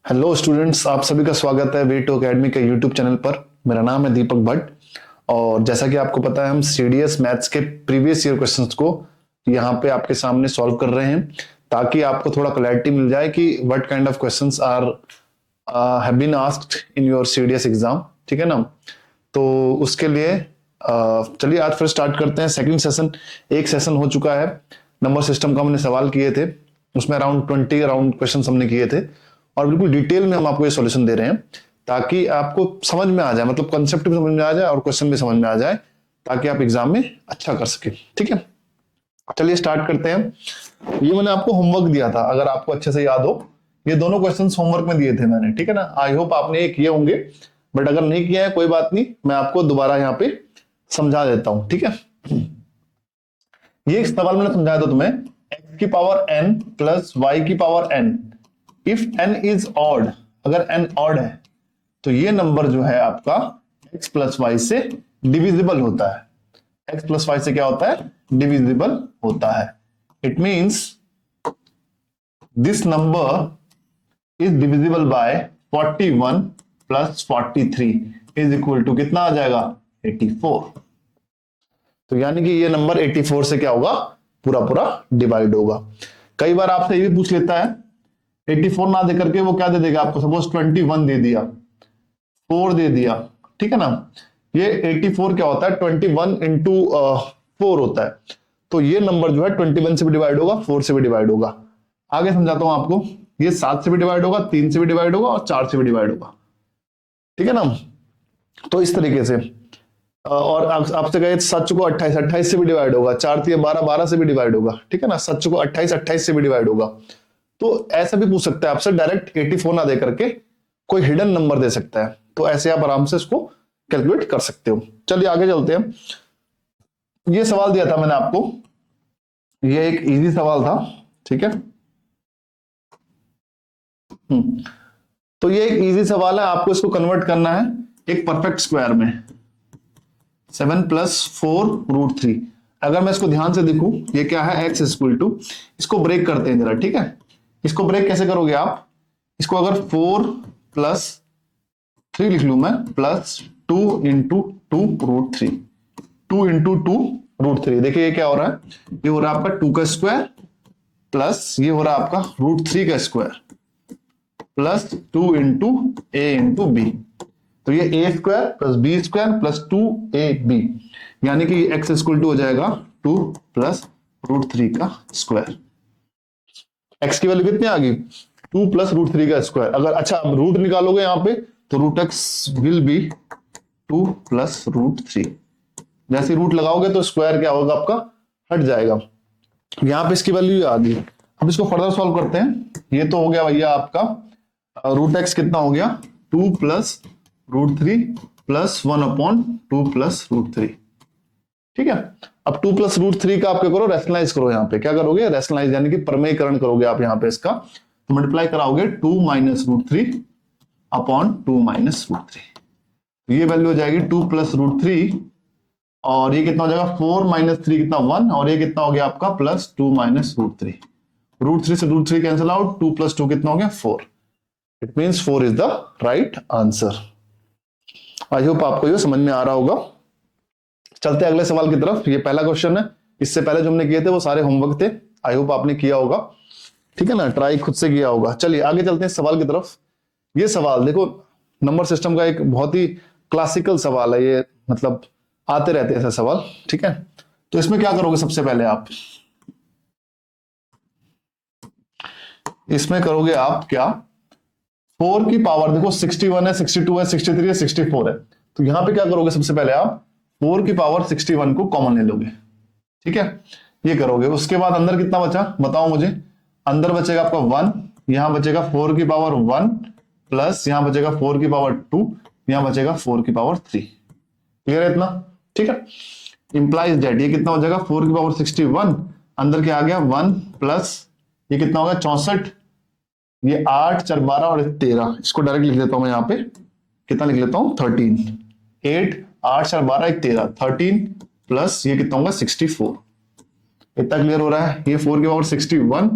Hello students, आप सभी का स्वागत है वे टू अकेडमी के यूट्यूब चैनल पर। मेरा नाम है दीपक भट्ट और जैसा कि आपको पता है हम सीडीएस मैथ्स के प्रीवियस ईयर क्वेश्चंस को यहाँ पे आपके सामने सॉल्व कर रहे हैं ताकि आपको थोड़ा क्लैरिटी मिल जाए कि what kind of questions are have been asked in your CDS exam. ठीक है ना। तो उसके लिए चलिए आज फिर स्टार्ट करते हैं सेकंड सेशन। एक सेशन हो चुका है, नंबर सिस्टम का हमने सवाल किए थे, उसमें अराउंड 20 अराउंड क्वेश्चन हमने किए थे और बिल्कुल डिटेल में हम आपको ये सॉल्यूशन दे रहे हैं ताकि आपको समझ में आ जाए, मतलब कंसेप्ट भी समझ में आ जाए और क्वेश्चन भी समझ में आ जाए ताकि आप एग्जाम में अच्छा कर सके। ठीक है, चलिए स्टार्ट करते हैं। ये मैंने आपको होमवर्क दिया था, अगर आपको अच्छे से याद हो, ये दोनों क्वेश्चंस होमवर्क में दिए थे मैंने। ठीक है ना, आई होप आपने ये किए होंगे, बट अगर नहीं किया है कोई बात नहीं, मैं आपको दोबारा यहाँ पे समझा देता हूं। ठीक है, ये सवाल मैंने समझाया था तुम्हें, x की पावर n प्लस y की power n if n is odd, अगर n ऑड है तो ये नंबर जो है आपका x प्लस वाई से डिविजिबल होता है। x प्लस वाई से क्या होता है? डिविजिबल होता है। It means this number is divisible by 41 plus 43 is equal to कितना आ जाएगा? 84। तो यानी कि ये नंबर 84 से क्या होगा? पूरा पूरा डिवाइड होगा। कई बार आपसे ये भी पूछ लेता है, 84 ना दे करके वो क्या दे देगा आपको? सपोज 21 दे दिया, 4 दे दिया। ठीक है ना, ये 84 क्या होता है? 21 इंटू 4 होता है। तो ये नंबर जो है 21 से भी डिवाइड होगा, 4 से भी डिवाइड होगा। आगे समझाता हूं आपको, ये 7 से भी डिवाइड होगा, 3 से भी डिवाइड होगा और 4 से भी डिवाइड होगा। ठीक है ना, तो इस तरीके से। और आपसे कहे सच को 28, 28 से भी डिवाइड होगा, 4 3 12, 12 से भी डिवाइड होगा। ठीक है ना, सच को 28, 28 से भी डिवाइड होगा। तो ऐसा भी पूछ सकता है आपसे, डायरेक्ट 84 ना दे करके कोई हिडन नंबर दे सकता है, तो ऐसे आप आराम से इसको कैलकुलेट कर सकते हो। चलिए आगे चलते हैं। ये सवाल दिया था मैंने आपको, ये एक इजी सवाल था। ठीक है, तो ये एक इजी सवाल है, आपको इसको कन्वर्ट करना है एक परफेक्ट स्क्वायर में। 7 प्लस 4√3। अगर मैं इसको ध्यान से देखूं, ये क्या है? x इक्वल टू, इसको ब्रेक करते हैं जरा। ठीक है, इसको ब्रेक कैसे करोगे आप? इसको अगर 4 प्लस 3 लिख लू मैं, प्लस 2 इंटू 2√3, 2 इंटू 2√3। देखिए ये क्या हो रहा है? ये हो रहा है आपका 2 का स्क्वायर प्लस ये हो रहा है आपका √3 का square plus 2 into a into b. तो ये a square plus b square plus 2ab, यानी कि x इक्वल टू हो जाएगा 2 प्लस √3 का स्क्वायर। x की वैल्यू कितनी आ गई? 2 प्लस √3 का स्क्वायर। अगर अच्छा अब रूट निकालोगे यहां पे तो √x विल बी 2 प्लस √3। जैसे रूट लगाओगे तो स्क्वायर क्या होगा आपका? हट जाएगा। यहां पे इसकी वैल्यू आ गई। अब इसको फर्दर सॉल्व करते हैं। ये तो हो गया भैया आपका √x कितना हो गया? 2 प्लस √3 प्लस 1/2 प्लस √3। ठीक है, अब 2 प्लस √3 का आप क्या करो? रैशनलाइज करो। यहाँ पे क्या करोगे? रैशनलाइज, यानी कि प्रमेयकरण करोगे आप यहाँ पे इसका। तो मल्टीप्लाई कराओगे 2 माइनस √3 अपॉन 2 माइनस √3। ये वैल्यू हो जाएगी 2 प्लस √3 और ये कितना हो जाएगा? 4 माइनस 3 कितना? 1, और ये कितना हो गया आपका? Plus 2 minus √3। √3 से √3 कैंसिल आउट, 2 प्लस 2 कितना हो गया? 4। It means 4 is the right answer. I hope आपको ये समझ में आ रहा होगा। चलते हैं अगले सवाल की तरफ। ये पहला क्वेश्चन है, इससे पहले जो हमने किए थे वो सारे होमवर्क थे। आई होप आपने किया होगा। ठीक है ना, ट्राई खुद से किया होगा। चलिए आगे चलते हैं सवाल की तरफ। ये सवाल देखो, नंबर सिस्टम का एक बहुत ही क्लासिकल सवाल है ये, मतलब आते रहते हैं ऐसे सवाल। ठीक है, तो इसमें क्या करोगे? सबसे पहले आप इसमें करोगे आप क्या? 4 की पावर, देखो 61 है, 62 है, 63 है, 64 है। तो यहां पे क्या करोगे? सबसे पहले आप 4 की पावर 61 को कॉमन ले लोगे। ठीक है, ये करोगे। उसके बाद अंदर कितना बचा बताओ मुझे? अंदर बचेगा आपका 1, यहां बचेगा 4 की पावर 1 प्लस यहां बचेगा 4 की पावर 2, यहां बचेगा 4 की पावर 3। क्लियर है इतना? ठीक है, इंप्लाइज दैट ये कितना हो जाएगा? 4 की पावर 61, अंदर क्या आ गया? 1 प्लस ये कितना होगा? 64, ये 8 4 12 और 13। इसको डायरेक्ट लिख देता हूं मैं यहाँ पे, कितना लिख लेता हूं? 13। 8 8 4 12 13, 13 प्लस ये कितना होगा? 64। इतना क्लियर हो रहा है? ये 4 की पावर 61,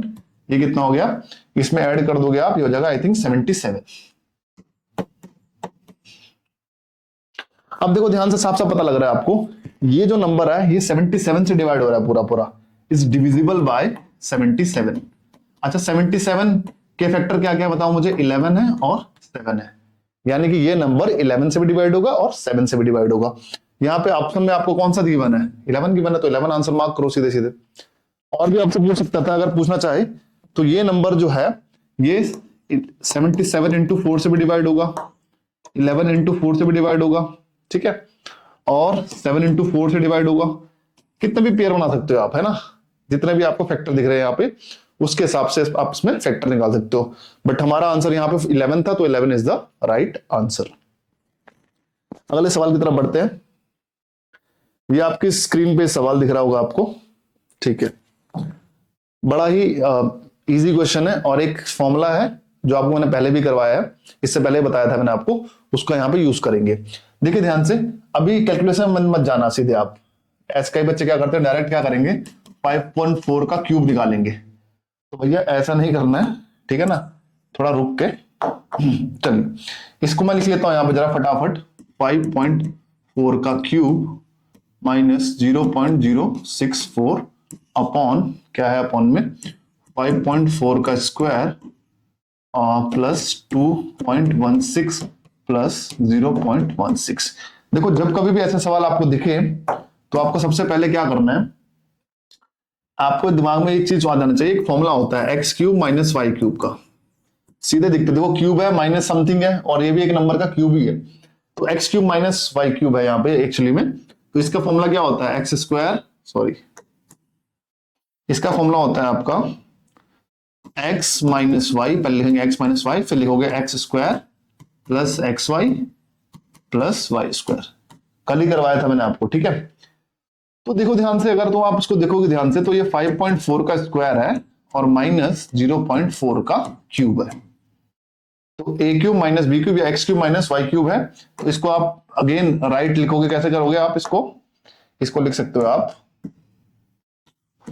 ये कितना हो गया, इसमें ऐड कर दोगे आप, ये हो जाएगा आई थिंक 77। अब देखो ध्यान से, साफ साफ पता लग रहा है आपको, ये जो नंबर है ये 77 से डिवाइड हो रहा है पूरा पूरा, इज डिविजिबल बाय 77। अच्छा 77 के फैक्टर क्या क्या बताओ मुझे, 11 है और 7 है, यानी कि ये नंबर 11 से भी डिवाइड होगा और 7 से भी डिवाइड होगा। यहाँ पे ऑप्शन में आपको कौन सा गिवन है, 11 गिवन है, तो 11 आंसर मार्क करो सीधे सीधे। और भी आपसे पूछ सकता था अगर पूछना चाहे तो, ये नंबर जो है ये 77 इंटू 4 से भी डिवाइड होगा, 11 इंटू 4 से भी डिवाइड होगा, ठीक है, और 7 इंटू 4 से डिवाइड होगा। कितने भी पेयर बना सकते हो आप, है ना, जितने भी आपको फैक्टर दिख रहे हैं यहाँ पे उसके हिसाब से आप इसमें फैक्टर निकाल सकते हो। बट हमारा आंसर यहाँ पे 11 था, तो 11 इज द राइट आंसर। अगले सवाल की तरफ बढ़ते हैं। ये आपकी स्क्रीन पे सवाल दिख रहा होगा आपको, ठीक है, बड़ा ही इजी क्वेश्चन है और एक फॉर्मूला है जो आपको मैंने पहले भी करवाया है, इससे पहले बताया था मैंने आपको, उसको यहाँ पे यूज करेंगे। देखिए ध्यान से, अभी कैलकुलेशन में मत जाना, सीधे आप, ऐसे कई बच्चे क्या करते हैं डायरेक्ट क्या करेंगे, 5.4 का क्यूब निकालेंगे, तो भैया ऐसा नहीं करना है, ठीक है ना, थोड़ा रुक के चलिए इसको मैं लिख लेता हूं यहां पे जरा फटाफट, 5.4 का क्यूब माइनस 0.064 अपॉन, क्या है अपॉन में, 5.4 का स्क्वायर प्लस 2.16 प्लस 0.16। देखो जब कभी भी ऐसे सवाल आपको दिखे तो आपको सबसे पहले क्या करना है, आपको दिमाग में एक चीज आ जाना चाहिए, एक फॉर्मूला होता है x cube minus y cube का, सीधे दिखते, देखो क्यूब है माइनस समथिंग है और ये भी एक नंबर का क्यूब ही है, तो x cube minus y cube है यहाँ पे एक्चुअली में। तो इसका फॉर्मूला क्या होता है, एक्स स्क्वायर, सॉरी, इसका फॉर्मूला होता है आपका एक्स माइनस वाई, पहले लिखेंगे एक्स माइनस वाई, फिर लिखोगे x square plus x y plus y square, कल ही करवाया था मैंने आपको, ठीक है। तो देखो ध्यान से, अगर तो आप इसको देखोगे ध्यान से, तो ये 5.4 का स्क्वायर है और माइनस 0.4 का क्यूब है, तो a cube minus b cube या x cube minus y cube है। तो इसको आप अगेन राइट लिखोगे, कैसे करोगे आप इसको लिख सकते हो आप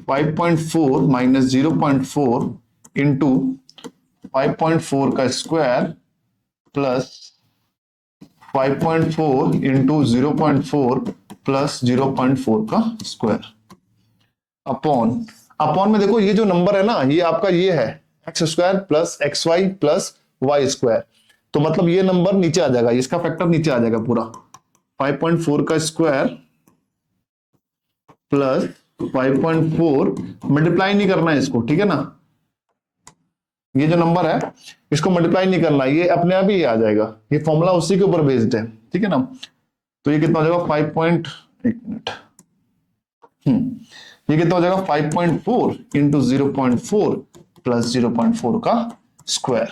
5.4 माइनस 0.4 इंटू 5.4 का स्क्वायर प्लस 5.4 इंटू 0.4 प्लस 0.4 का स्क्वायर अपॉन में देखो ये जो नंबर है ना, ये आपका ये है x square plus x y plus y square, तो मतलब ये नंबर नीचे आ जाएगा, इसका फैक्टर नीचे आ जाएगा पूरा, 5.4 का स्क्वायर प्लस 5.4, मल्टीप्लाई नहीं करना है इसको, ठीक है ना, ये जो नंबर है इसको मल्टीप्लाई नहीं करना, ये अपने आप ही आ जाएगा, ये फॉर्मूला उसी के ऊपर बेस्ड है, ठीक है ना। तो ये कितना हो जाएगा, ये कितना हो जाएगा 5.4 इंटू 0.4 प्लस 0.4 का स्क्वायर।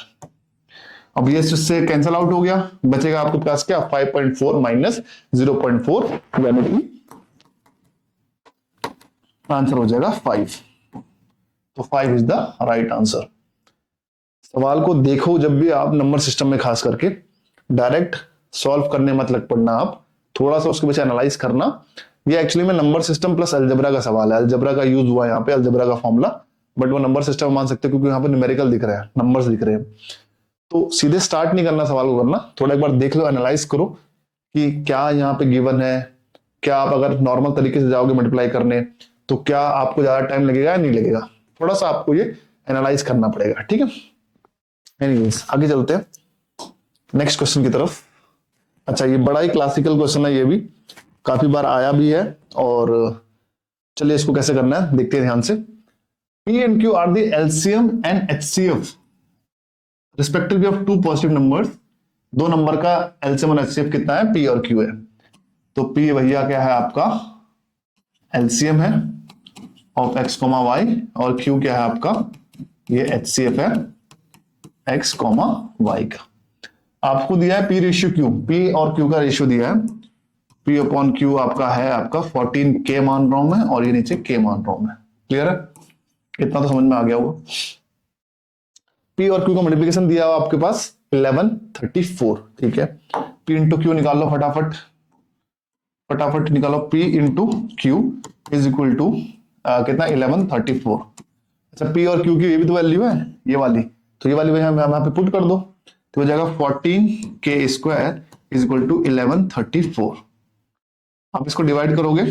अब ये इससे कैंसिल आउट हो गया, बचेगा आपके पास क्या, 5.4 माइनस 0.4, यानी कि आंसर हो जाएगा 5। तो 5 इज द राइट आंसर। सवाल को देखो जब भी आप नंबर सिस्टम में, खास करके डायरेक्ट सॉल्व करने मत लग पड़ना, आप थोड़ा सा उसके पीछे एनालाइज करना। ये एक्चुअली में नंबर सिस्टम प्लस अलजेब्रा का सवाल है, अलजेब्रा का यूज हुआ यहाँ पे, अलजेब्रा का फॉर्मूला, बट वो नंबर सिस्टम मान सकते हो क्योंकि यहाँ पे न्यूमेरिकल दिख रहे हैं, नंबर्स दिख रहे हैं। तो सीधे स्टार्ट नहीं करना सवाल को करना, थोड़ा एक बार देख लो, एनालाइज करो कि क्या यहाँ पे गिवन है, क्या आप अगर नॉर्मल तरीके से जाओगे मल्टीप्लाई करने तो क्या आपको ज्यादा टाइम लगेगा या नहीं लगेगा, थोड़ा सा आपको ये एनालाइज करना पड़ेगा, ठीक है। एनीवेज आगे चलते हैं नेक्स्ट क्वेश्चन की तरफ। अच्छा ये बड़ा ही क्लासिकल क्वेश्चन है, ये भी काफी बार आया भी है, और चलिए इसको कैसे करना है देखते हैं ध्यान से। P and Q are the LCM and HCF respectively of two positive numbers। दो नंबर का LCM और HCF कितना है, P और Q है। तो P भैया क्या है आपका LCM है ऑफ x, y, और Q क्या है आपका, ये HCF है x, y का। आपको दिया है P रेशियो Q, P और Q का रेशियो दिया है, P अपॉन Q आपका है आपका 14 K मान रहा हूं मैं, और ये नीचे K मान रहा हूं मैं, क्लियर है, इतना तो समझ में आ गया होगा। P और Q का मल्टीप्लिकेशन दिया हुआ आपके पास 1134, ठीक है। P इंटू Q निकाल लो फटाफट निकालो, P into Q is equal to कितना 1134, अच्छा पी और क्यू की ये भी तो वैल्यू है, ये वाली, तो ये वाली वैल्यू यहाँ पे पुट कर दो, तो हो जाएगा 14k² इज इक्वल टू 1134। आप इसको डिवाइड करोगे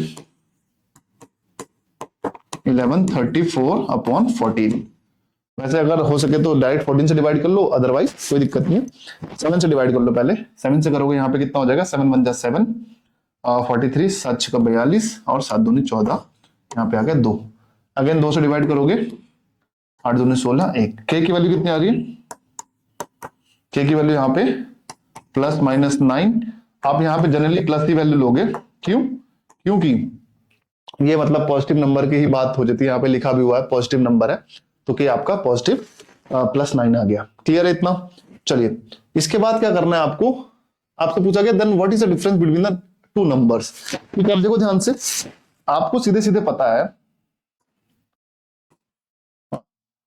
1134 अपॉन 14। वैसे अगर हो सके तो डायरेक्ट 14 से डिवाइड कर लो, अदरवाइज कोई दिक्कत नहीं है 7 से डिवाइड कर लो। पहले 7 से करोगे यहाँ पे कितना हो जाएगा, 7 × 7 43, 7 × 42 और 7 दूनी 14, यहाँ पे आ गया 2। अगेन 2 से डिवाइड करोगे 8 दूनी 16, 1। के की वैल्यू कितनी आ रही है, के की वैल्यू यहाँ पे +-9। आप यहाँ पे जनरली प्लस की वैल्यू लोगे, क्यों, क्योंकि ये मतलब पॉजिटिव नंबर की ही बात हो जाती है, यहाँ पे लिखा भी हुआ है पॉजिटिव नंबर है, तो कि आपका पॉजिटिव +9 आ गया। क्लियर है इतना। चलिए इसके बाद क्या करना है आपको, आपसे पूछा गया then what is the difference between the two numbers. क्योंकि आप देखो ध्यान से, आपको सीधे सीधे पता है,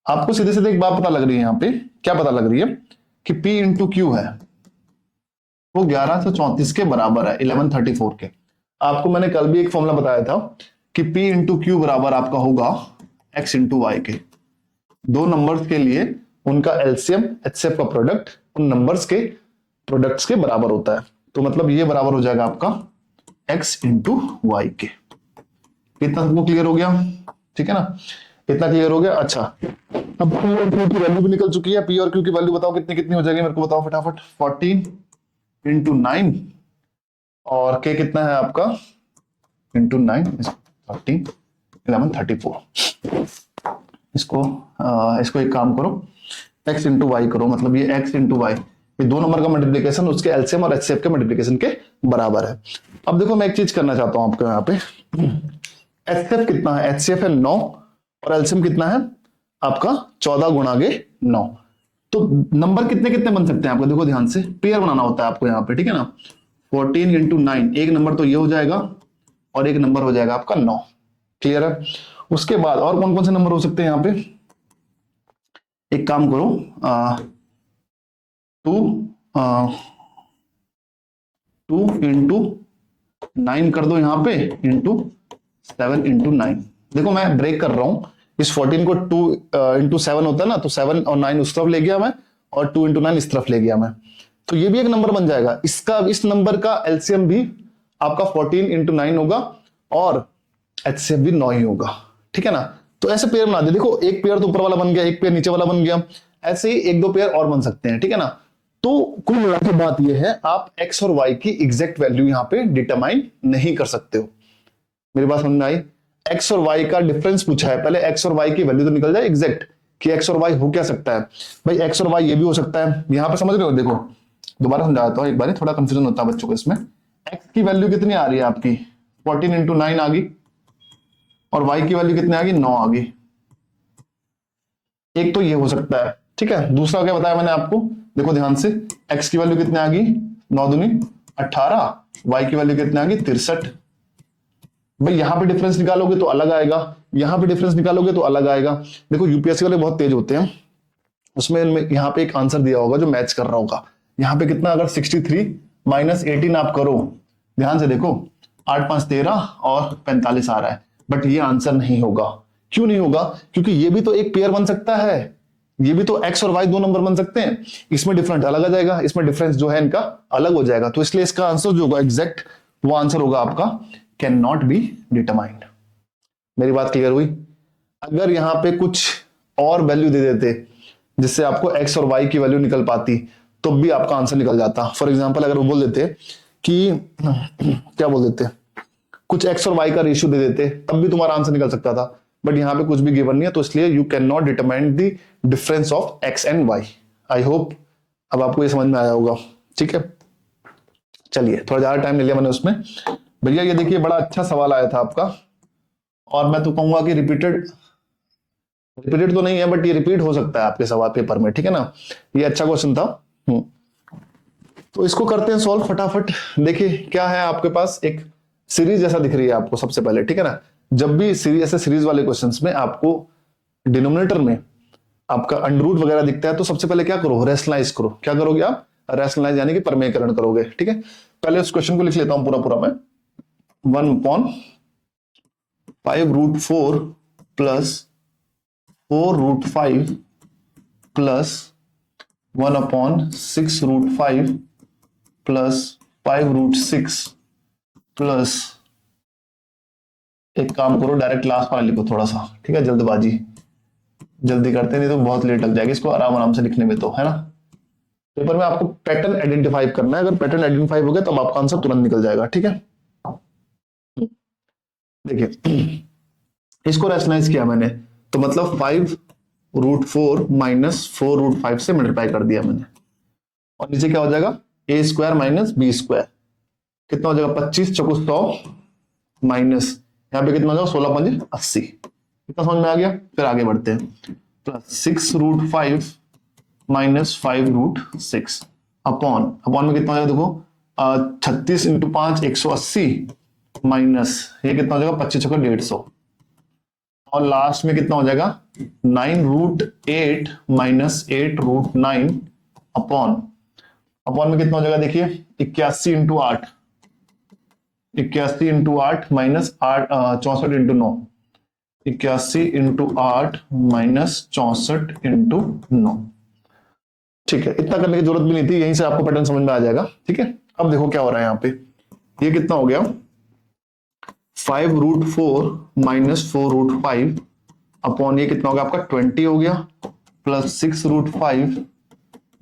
आपको सीधे सीधे एक बात पता लग रही है, यहाँ पे क्या पता लग रही है कि P इंटू क्यू है वो 1134 के बराबर है 1134 के। आपको मैंने कल भी एक फॉर्मूला बताया था कि P इंटू क्यू बराबर आपका होगा X इंटू वाई के। दो नंबर्स के लिए उनका एलसीएम एचसीएफ का प्रोडक्ट उन नंबर्स के प्रोडक्ट्स के बराबर होता है, तो मतलब ये बराबर हो जाएगा आपका X इंटू वाई के। इतना सबको क्लियर हो गया, ठीक है ना, इतना क्लियर हो गया। अच्छा अब P और Q की वैल्यू भी निकल चुकी है, P और Q की वैल्यू बताओ कितनी कितनी हो जाएगी, मेरे को बताओ फटाफट। 14 × 9 और K कितना है आपका इंटू 9 13 1134। इसको एक काम करो, x इंटू वाई करो, मतलब ये x इंटू वाई, ये दो नंबर का मल्टीप्लीकेशन उसके एलसीएम और एचसीएफ के मल्टीप्लीकेशन के बराबर है। अब देखो मैं एक चीज करना चाहता हूं आपको, यहाँ पे एचसीएफ कितना है, एचसीएफ है 9 और एलसीएम कितना है आपका 14 गुणा के 9। तो नंबर कितने कितने बन सकते हैं आपको, देखो ध्यान से, पेयर बनाना होता है आपको यहाँ पे, ठीक है ना। 14 × 9, एक नंबर तो ये हो जाएगा और एक नंबर हो जाएगा आपका 9। क्लियर है। उसके बाद और कौन कौन से नंबर हो सकते हैं यहाँ पे, एक काम करो 2 × 9 कर दो यहाँ पे, इंटू 7 × 9। देखो मैं ब्रेक कर रहा हूं, इस 14 को 2 × 7 होता है ना, तो 7 और 9 उस तरफ ले गया मैं और 2 × 9 इस तरफ ले गया मैं, तो ये भी एक नंबर बन जाएगा। इसका इस नंबर का एलसीएम भी आपका 14 × 9 होगा और एचसीएफ भी 9 ही होगा, ठीक है ना। तो ऐसे पेयर बना दे, देखो एक पेयर तो ऊपर वाला बन गया, एक पेयर नीचे वाला बन गया, ऐसे ही एक दो पेयर और बन सकते हैं, ठीक है ना। तो कुल मिलाकर बात यह है, आप एक्स और वाई की एग्जैक्ट वैल्यू यहाँ पे डिटरमाइन नहीं कर सकते हो। मेरी बात समझ में आई। एक्स और वाई का डिफरेंस पूछा है, पहले एक्स और वाई की वैल्यू तो निकल जाए एग्जैक्ट कि एक्स और वाई हो क्या सकता है। भाई एक्स और वाई ये भी हो सकता है, यहां पे समझ रहे हो, देखो दोबारा समझाता हूं एक बार, थोड़ा कंफ्यूजन होता है बच्चों को इसमें। एक्स की वैल्यू कितनी आ रही है आपकी 14 × 9 आ गई और वाई की वैल्यू कितनी आ गई 9 आ गई। एक तो ये हो सकता है, ठीक है। दूसरा क्या बताया मैंने आपको, देखो ध्यान से, एक्स की वैल्यू कितनी आ गई 9 दूनी 18, वाई की वैल्यू कितनी आ गई 63। भाई यहां पे डिफरेंस निकालोगे तो अलग आएगा, यहां पे डिफरेंस निकालोगे तो अलग आएगा। देखो यूपीएससी वाले बहुत तेज होते हैं, उसमें यहाँ पे एक आंसर दिया होगा जो मैच कर रहा होगा। यहाँ पे कितना, अगर 63 - 18 आप करो, ध्यान से देखो 8 5 13 और 45 आ रहा है, बट ये आंसर नहीं होगा। क्यों नहीं होगा, क्योंकि ये भी तो एक पेयर बन सकता है, ये भी तो एक्स और वाई दो नंबर बन सकते हैं, इसमें डिफरेंट अलग आ जाएगा, इसमें डिफरेंस जो है इनका अलग हो जाएगा, तो इसलिए इसका आंसर जो होगा एग्जैक्ट वो आंसर होगा आपका कैन नॉट बी डिटरमाइंड। मेरी बात क्लियर हुई। अगर यहां पे कुछ और वैल्यू दे देते जिससे आपको एक्स और वाई की वैल्यू निकल पाती, तो भी आपका आंसर निकल जाता। फॉर एग्जांपल अगर वो बोल देते कि क्या बोल देते, कुछ एक्स और वाई का रेशियो दे देते, तब भी तुम्हारा आंसर निकल सकता था, बट यहां पे कुछ भी गिवन नहीं है, तो इसलिए you can not determine the difference of x and y. I hope अब आपको ये समझ में आया होगा, ठीक है। चलिए थोड़ा ज्यादा टाइम ले लिया मैंने उसमें। भैया ये देखिए बड़ा अच्छा सवाल आया था आपका, और मैं तो कहूंगा कि रिपीटेड तो नहीं है, बट ये रिपीट हो सकता है आपके सवाल पेपर में, ठीक है ना। ये अच्छा क्वेश्चन था। तो इसको करते हैं सॉल्व फटाफट। देखिए क्या है आपके पास, एक सीरीज जैसा दिख रही है आपको सबसे पहले, ठीक है ना। जब भी सीरीज ऐसे सीरीज वाले क्वेश्चंस में आपको डिनोमिनेटर में आपका अंडर रूट वगैरह दिखता है, तो सबसे पहले क्या करो, रैशनलाइज करो। क्या करोगे आप, रैशनलाइज यानी कि परमेयकरण करोगे, ठीक है। पहले उस क्वेश्चन को लिख लेता हूं पूरा मैं। 1/5 √4 + 4√5 प्लस 1/6√5 प्लस 5√6 प्लस, एक काम करो डायरेक्ट लास्ट वाला लिखो थोड़ा सा, ठीक है, जल्दबाजी जल्दी करते नहीं तो बहुत लेट लग जाएगी इसको आराम आराम से लिखने में, तो है ना। पेपर में आपको पैटर्न आइडेंटिफाई करना है, अगर पैटर्न आइडेंटिफाई हो गया तब आपका आंसर तुरंत निकल जाएगा, ठीक है। देखिए इसको रैशनलाइज किया मैंने, तो मतलब 5√4 माइनस 4√5 से मल्टीप्लाई कर दिया मैंने, और नीचे क्या हो जाएगा a² माइनस b², कितना हो जाएगा 25 चौको 100 माइनस यहाँ पे कितना हो जाएगा 16×5 = 80। कितना समझ में आ गया। फिर आगे बढ़ते हैं, प्लस 6√5 माइनस 5√6 अपॉन में कितना हो जाएगा देखो 36 × 5 180 माइनस ये कितना हो जाएगा 25 चौको 150, और लास्ट में कितना हो जाएगा 9√8 माइनस 8√9 अपॉन में कितना हो जाएगा देखिए 81 × 8 माइनस 64 × 9, 81 × 8 माइनस 64 × 9। ठीक है, इतना करने की जरूरत भी नहीं थी, यहीं से आपको पैटर्न समझ में आ जाएगा, ठीक है। अब देखो क्या हो रहा है यहाँ पे, ये कितना हो गया 5√4 माइनस 4√5 अपॉन ये कितना हो गया आपका 20 हो गया, प्लस 6√5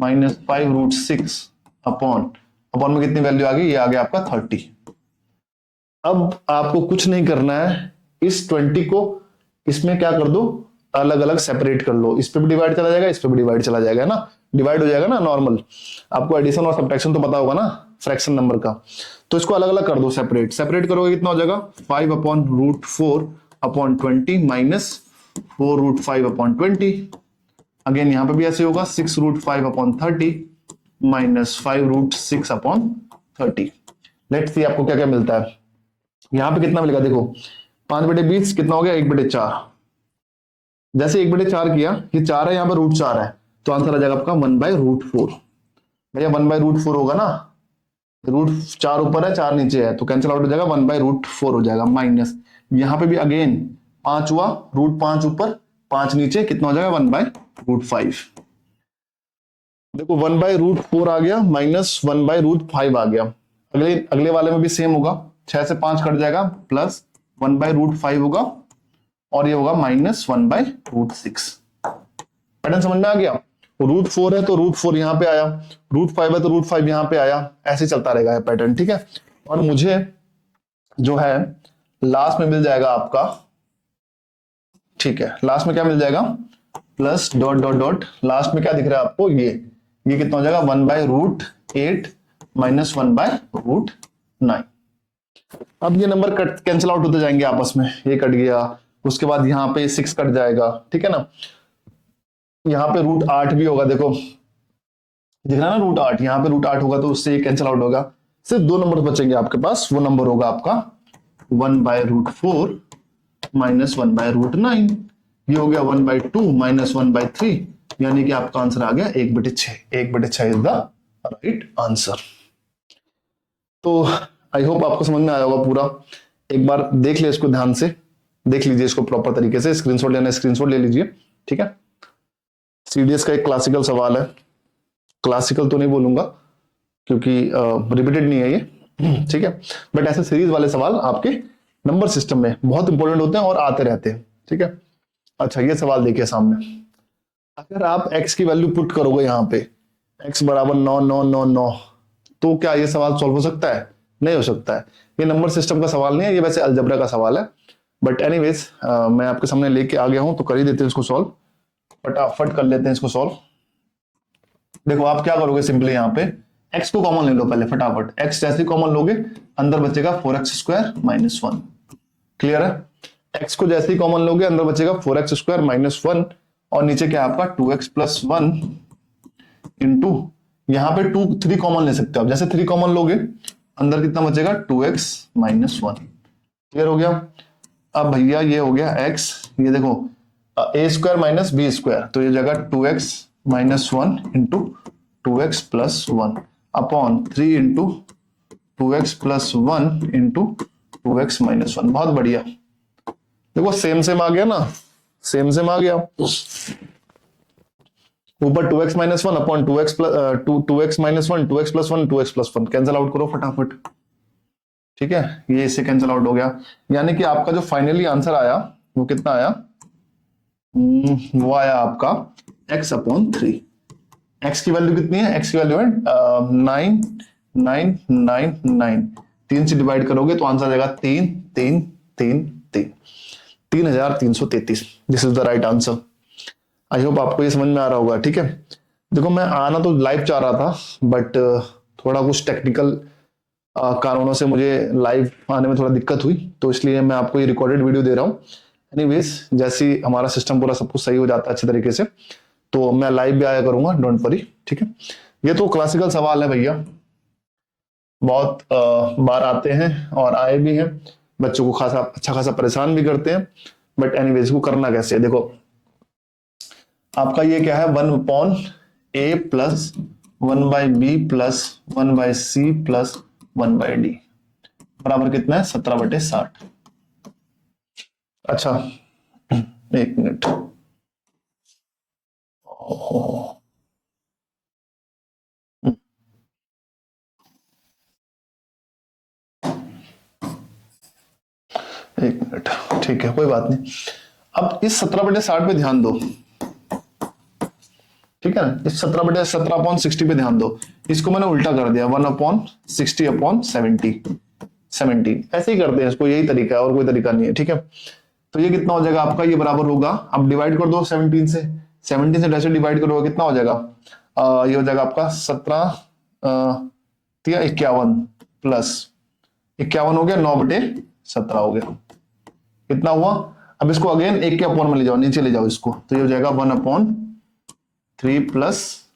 माइनस 5√6 अपॉन में कितनी वैल्यू आ गई, ये आ गया आपका 30। अब आपको कुछ नहीं करना है, इस 20 को इसमें क्या कर दो अलग अलग सेपरेट कर लो, इस पे भी डिवाइड चला जाएगा, इस पे भी डिवाइड चला जाएगा ना, डिवाइड हो जाएगा ना नॉर्मल। आपको एडिशन और सब्ट्रैक्शन तो पता होगा ना फ्रैक्शन नंबर का, तो इसको अलग अलग कर दो, सेपरेट करोगे कितना हो जाएगा 5/√4 अपॉन 20 माइनस 4√5 अपॉन 20। अगेन यहां पे भी ऐसे होगा 6√5 upon 30 minus 5√6 upon 30। Let's see आपको क्या क्या मिलता है। यहां पे कितना मिलेगा देखो 5/20 कितना हो गया 1/4। जैसे 1/4 किया, ये 4 है, यहाँ पर √4 है, तो आंसर आ जाएगा आपका 1/√4। भैया 1/√4 होगा ना, √4 ऊपर है 4 नीचे है, तो कैंसिल आउट हो जाएगा 1/√4 हो जाएगा, माइनस यहाँ पे भी अगेन 5 हुआ, √5 ऊपर 5 नीचे, कितना हो जाएगा 1/√5। देखो 1/√4 आ गया माइनस 1/√5 आ गया। अगले वाले में भी सेम होगा, 6 से 5 कट जाएगा, प्लस 1/√5 होगा, और ये होगा माइनस 1/√6। पैटर्न समझ में आ गया। √4 है तो √4 यहां पे आया, √5 है तो √5 यहां पे आया, ऐसे चलता रहेगा पैटर्न, ठीक है। और मुझे जो है लास्ट में मिल जाएगा आपका, ठीक है, लास्ट में क्या मिल जाएगा plus dot dot dot, last में क्या दिख रहा है आपको, ये कितना हो जाएगा 1/√8 माइनस 1/√9। अब ये नंबर कैंसिल आउट होते जाएंगे आपस में, ये कट गया, उसके बाद यहाँ पे 6 कट जाएगा, ठीक है ना। यहाँ पे √8 भी होगा, देखो दिख रहा है ना √8, यहाँ पे √8 होगा तो उससे ये कैंसिल आउट होगा, सिर्फ 2 नंबर बचेंगे आपके पास, वो नंबर होगा आपका 1/√4 माइनस 1/√9, ये हो गया 1/2 माइनस 1/3, यानी कि आपका आंसर आ गया 1/6। 1/6 इज द राइट आंसर। तो आई होप आपको समझ में आया होगा पूरा। एक बार देख ले इसको, ध्यान से देख लीजिए इसको प्रॉपर तरीके से, स्क्रीनशॉट लेना स्क्रीनशॉट ले लीजिए, ठीक है। सीडीएस का एक क्लासिकल सवाल है, क्लासिकल तो नहीं बोलूंगा क्योंकि रिपीटेड नहीं है ये, ठीक है, बट ऐसे सीरीज वाले सवाल आपके नंबर सिस्टम में बहुत इंपॉर्टेंट होते हैं और आते रहते हैं, ठीक है। अच्छा ये सवाल देखिए सामने, अगर आप x की वैल्यू पुट करोगे यहाँ पे x बराबर 9 9 9 9, तो क्या ये सवाल सॉल्व हो सकता है? नहीं हो सकता है। ये नंबर सिस्टम का सवाल नहीं है, ये वैसे अलजेब्रा का सवाल है, बट एनीवेज मैं आपके सामने लेके आ गया हूं तो कर ही देते हैं इसको सॉल्व, फटाफट कर लेते हैं इसको सॉल्व। देखो आप क्या करोगे, सिंपली यहाँ पे x को कॉमन ले लो पहले फटाफट, x जैसे कॉमन लोगे अंदर बचेगा 4x² माइनस 1, क्लियर है। x को जैसे ही कॉमन लोगे अंदर बचेगा 4x² माइनस 1, और नीचे क्या आपका 2x प्लस 1 इंटू, यहाँ पे 3 कॉमन ले सकते हो आप, जैसे 3 कॉमन लोगे अंदर कितना बचेगा 2x माइनस 1, क्लियर हो गया। अब भैया ये हो गया x, ये देखो a² माइनस b², तो ये जगह 2x minus 1 into 2x plus 1 upon 3 into 2x plus 1 into 2x minus 1। बहुत बढ़िया, देखो सेम सेम आ गया ना, सेम सेम आ गया। ऊपर 2x minus one upon 2x plus 2x minus one 2x plus one 2x plus one cancel out करो फटाफट। ठीक है, ये इससे कैंसिल आउट हो गया। यानी कि आपका जो फाइनली आंसर आया वो कितना आया? वो आया आपका x अपॉन 3। x की वैल्यू कितनी है? x की वैल्यू है 9999। 3 से डिवाइड करोगे तो आंसर आ जाएगा 3333। This is the right answer. I hope आपको ये समझ में आ रहा होगा। ठीक है, देखो मैं आना तो लाइव चाह रहा था, बट थोड़ा कुछ टेक्निकल कारणों से मुझे लाइव आने में थोड़ा दिक्कत हुई, तो इसलिए मैं आपको ये रिकॉर्डेड वीडियो दे रहा हूँ। एनीवेज, जैसे ही हमारा सिस्टम पूरा सब कुछ सही हो जाता है अच्छे तरीके से, तो मैं लाइव भी आया करूंगा, डोंट वरी। ठीक है, ये तो क्लासिकल सवाल है भैया, बहुत बार आते हैं और आए भी हैं, बच्चों को खासा अच्छा खासा परेशान भी करते हैं। बट एनीवेज, इसको करना कैसे है? देखो आपका ये क्या है, 1/a plus 1/b plus 1/c plus 1/d बराबर कितना है? 17/60। अच्छा, एक मिनट। एक मिनट, ठीक है, कोई बात नहीं। अब इस 17/60 पे ध्यान दो। ठीक है ना, इस 17/17/60 पे ध्यान दो। इसको मैंने उल्टा कर दिया, 1/60/70। 17 ऐसे ही करते हैं इसको, यही तरीका है और कोई तरीका नहीं है। ठीक है, तो ये कितना हो जाएगा आपका? ये बराबर होगा, अब डिवाइड कर दो 17 से। 17 से कैसे डिवाइड करोगे? कितना हो जाएगा? ये हो जाएगा आपका 51 प्लस 51 हो गया, 9/17 हो गया। कितना हुआ? अब इसको अगेन 1 के अपॉन में ले जाओ, नीचे ले जाओ इसको, तो ये हो जाएगा 1/3 प्लस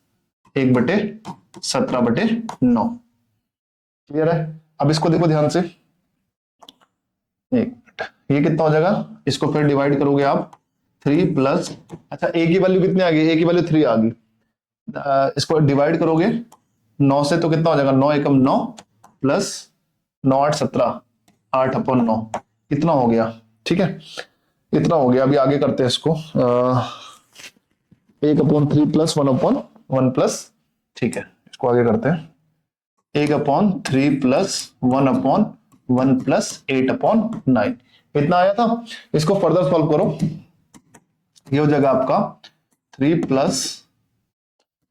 1/17/9। क्लियर है? अब इसको देखो ध्यान से, एक मिनट, ये कितना हो जाएगा? इसको फिर डिवाइड करोगे आप 3 प्लस, अच्छा a की वैल्यू कितनी आ गई? a की वैल्यू 3 आ गई। इसको डिवाइड करोगे 9 से तो कितना हो जाएगा? 9 एकम 9 प्लस 9 8 17, 8/9 इतना हो गया। ठीक है, इतना हो गया। अभी आगे करते हैं इसको, 1/3 प्लस 1/1 प्लस, ठीक है, इसको आगे करते हैं। 1/3 प्लस 1/1 प्लस 8/9 इतना आया था। इसको फर्दर सॉल्व करो, ये हो जाएगा आपका 3 प्लस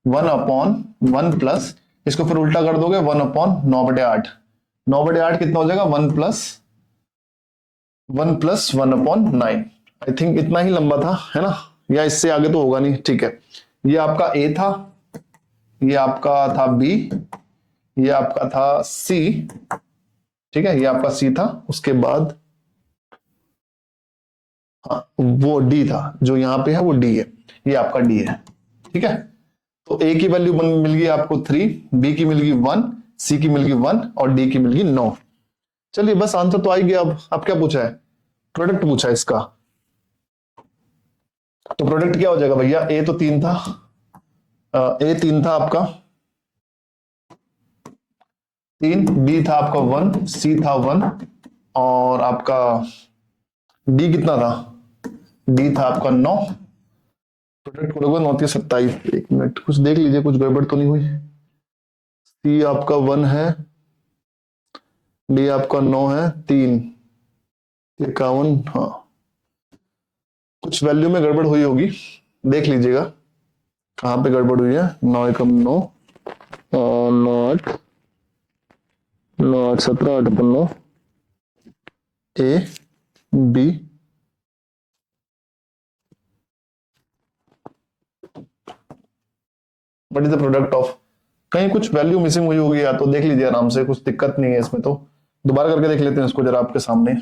1/1 प्लस, इसको फिर उल्टा कर दोगे 1/9/8। 9/8 कितना हो जाएगा? 1 प्लस 1/9। आई थिंक इतना ही लंबा था, है ना, या इससे आगे तो होगा नहीं। ठीक है, ये आपका a था, ये आपका था b, ये आपका था c। ठीक है, ये आपका c था, उसके बाद हाँ वो d था, जो यहां पे है वो d है, ये आपका d है। ठीक है, तो a की वैल्यू मिल गई आपको 3, b की मिल गई 1, c की मिल गई 1 और d की मिल गई 9। चलिए बस आंसर तो आ ही गया। अब क्या पूछा है? प्रोडक्ट पूछा है इसका। तो प्रोडक्ट क्या हो जाएगा भैया? a तो 3 था, a 3 था आपका 3, b था आपका 1, c था 1 और आपका d कितना था? d था आपका 9। प्रोडक्ट करोगे 9 3 27। एक मिनट, कुछ देख लीजिए, कुछ गड़बड़ तो नहीं हुई। c आपका 1 है, d आपका 9 है, 3 51, हाँ कुछ वैल्यू में गड़बड़ हुई होगी, देख लीजिएगा कहां पे गड़बड़ हुई है। 9 एकम 9 और 9 8 9 8 17 8/9 a b what is the product of, कहीं कुछ वैल्यू मिसिंग हुई होगी, या तो देख लीजिए आराम से, कुछ दिक्कत नहीं है इसमें। तो दोबारा करके देख लेते हैं इसको जरा आपके सामने।